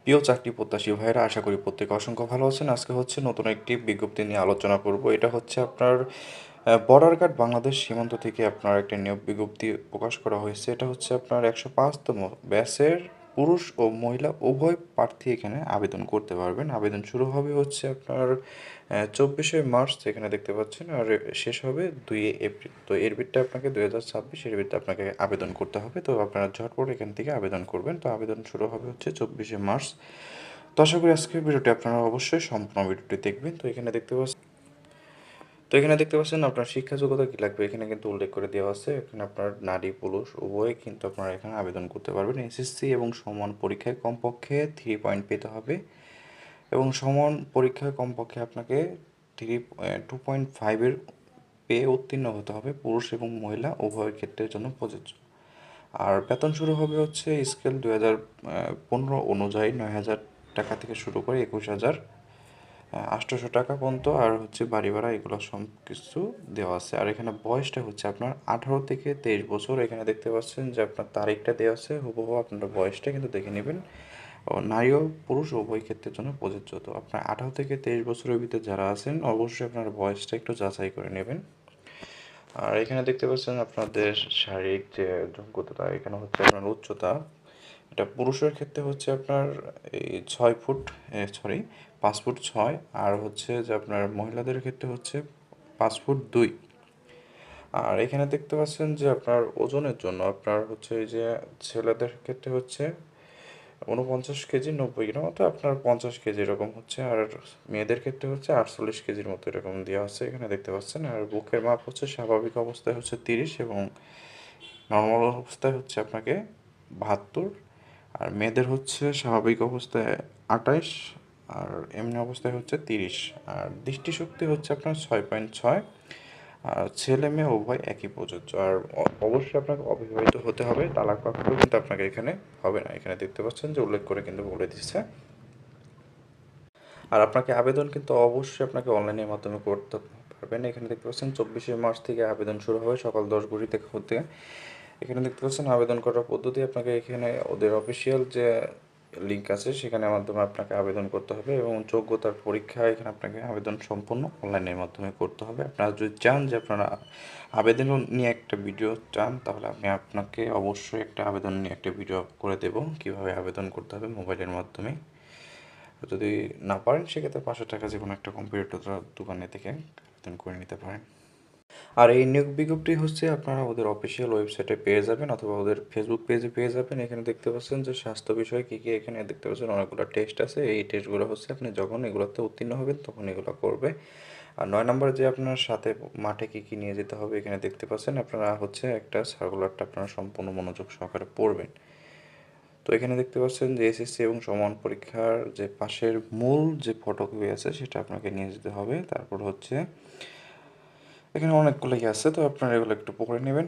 প্রিয় চাকরি প্রত্যাশী ভাইয়েরা, আশা করি প্রত্যেকে অসংখ্য ভালো আছেন। আজকে হচ্ছে নতুন একটি বিজ্ঞপ্তি নিয়ে আলোচনা করব। এটা হচ্ছে আপনার বর্ডার গার্ড বাংলাদেশ সীমান্ত থেকে আপনার একটা নিয়োগ বিজ্ঞপ্তি প্রকাশ করা হয়েছে। এটা হচ্ছে আপনার 105তম ব্যাচের পুরুষ ও মহিলা উভয় প্রার্থী এখানে আবেদন করতে পারবেন। আবেদন শুরু হবে হচ্ছে আপনার 24শে মার্চ, এখানে দেখতে পাচ্ছেন, আর শেষ হবে 2 এপ্রিল। তো এর ভিতরে আপনাকে 2026 এর ভিতরে আপনাকে আবেদন করতে হবে। তো আপনারা ঝটপট এখান থেকে আবেদন করবেন। তো আবেদন শুরু হবে হচ্ছে 24শে মার্চ। তো আশা করি আজকের ভিডিওটি আপনারা অবশ্যই সম্পূর্ণ ভিডিওটি দেখবেন। তো এখানে দেখতে পাচ্ছেন আপনার শিক্ষা যোগ্যতা কী লাগবে, এখানে কিন্তু উল্লেখ করে দেওয়া আছে। এখানে আপনার নারী পুরুষ উভয়ে কিন্তু আপনারা এখানে আবেদন করতে পারবেন। এসএসসি এবং সমান পরীক্ষায় কমপক্ষে 3 পয়েন্ট পেতে হবে, এবং সমান পরীক্ষায় কমপক্ষে আপনাকে 2.5-এর পেয়ে উত্তীর্ণ হতে হবে। পুরুষ এবং মহিলা উভয়ের ক্ষেত্রের জন্য প্রযোজ্য। আর বেতন শুরু হবে হচ্ছে স্কেল 2015 অনুযায়ী 9,000 টাকা থেকে শুরু করে 21,800 টাকা পর্যন্ত। আর হচ্ছে বাড়ি ভাড়া এগুলো সব কিছু দেওয়া আছে। আর এখানে বয়সটা হচ্ছে আপনার 18 থেকে 23 বছর। এখানে দেখতে পাচ্ছেন যে আপনার তারিখটা দেওয়া আছে, হুবহু আপনার বয়সটা কিন্তু দেখে নেবেন। ও নারী ও পুরুষ উভয় ক্ষেত্রের জন্য প্রযোজ্য। তো আপনার 18 থেকে 23 বছরের ভিতরে যারা আছেন, অবশ্যই আপনার বয়সটা একটু যাচাই করে নেবেন। আর এখানে দেখতে পাচ্ছেন আপনাদের শারীরিক যে যোগ্যতা, এখানে হচ্ছে আপনার উচ্চতা। এটা পুরুষের ক্ষেত্রে হচ্ছে আপনার এই 6 ফুট, 5 ফুট 6। আর হচ্ছে যে আপনার মহিলাদের ক্ষেত্রে হচ্ছে 5 ফুট 2। আর এখানে দেখতে পাচ্ছেন যে আপনার ওজনের জন্য আপনার হচ্ছে এই যে ছেলেদের ক্ষেত্রে হচ্ছে 49 কেজি 90 গ্রাম, অর্থাৎ আপনার 50 কেজি এরকম হচ্ছে। আর মেয়েদের ক্ষেত্রে হচ্ছে 48 কেজির মতো এরকম দেওয়া আছে, এখানে দেখতে পাচ্ছেন। আর বুকের মাপ হচ্ছে স্বাভাবিক অবস্থায় হচ্ছে 30, এবং নর্মাল অবস্থায় হচ্ছে আপনাকে 72। আর মেয়েদের হচ্ছে স্বাভাবিক অবস্থায় 28, আর এমনি অবস্থায় হচ্ছে 30। আর দৃষ্টিশক্তি হচ্ছে আপনার 6.6। আর ছেলে মেয়ে উভয় একই প্রযোজ্য। আর অবশ্যই আপনাকে অবিবাহিত হতে হবে, তালাকপ্রাপ্ত কিন্তু আপনাকে এখানে হবে না। এখানে দেখতে পাচ্ছেন যে উল্লেখ করে কিন্তু বলে দিচ্ছে। আর আপনাকে আবেদন কিন্তু অবশ্যই আপনাকে অনলাইনের মাধ্যমে করতে পারবেন। এখানে দেখতে পাচ্ছেন 24শে মার্চ থেকে আবেদন শুরু হবে সকাল 10 ঘড়ি থেকে হতে। এখানে দেখতে পাচ্ছেন আবেদন করার পদ্ধতি। আপনাকে এখানে ওদের অফিসিয়াল যে লিঙ্ক আছে সেখানের মাধ্যমে আপনাকে আবেদন করতে হবে, এবং যোগ্যতার পরীক্ষা এখানে আপনাকে আবেদন সম্পূর্ণ অনলাইনের মাধ্যমে করতে হবে। আপনারা যদি চান যে আপনারা আবেদন নিয়ে একটা ভিডিও চান, তাহলে আমি আপনাকে অবশ্যই একটা আবেদন নিয়ে একটা ভিডিও করে দেবো কীভাবে আবেদন করতে হবে মোবাইলের মাধ্যমে। যদি না পারেন সেক্ষেত্রে 500 টাকা যে কোনো একটা কম্পিউটার দোকানে থেকে আবেদন করে নিতে পারেন। আর এই নিয়োগ বিজ্ঞপ্তি হচ্ছে আপনারা ওদের অফিসিয়াল ওয়েবসাইটে পেয়ে যাবেন, অথবা ওদের ফেসবুক পেজে পেয়ে যাবেন। এখানে দেখতে পাচ্ছেন যে স্বাস্থ্য বিষয়ে কী কী, এখানে দেখতে পাচ্ছেন অনেকগুলো টেস্ট আছে। এই টেস্টগুলো হচ্ছে আপনি যখন এগুলোতে উত্তীর্ণ হবেন তখন এগুলো করবে। আর 9 নম্বরে যে আপনার সাথে মাঠে কী কী নিয়ে যেতে হবে, এখানে দেখতে পাচ্ছেন। আপনারা হচ্ছে একটা সার্কুলারটা আপনারা সম্পূর্ণ মনোযোগ সহকারে পড়বেন। তো এখানে দেখতে পাচ্ছেন যে এসএসসি এবং সমান পরীক্ষার যে পাশের মূল যে ফটোকপি আছে সেটা আপনাকে নিয়ে যেতে হবে। তারপর হচ্ছে এখানে অনেকগুলোই আছে, তো আপনারা এগুলো একটু পড়ে নেবেন।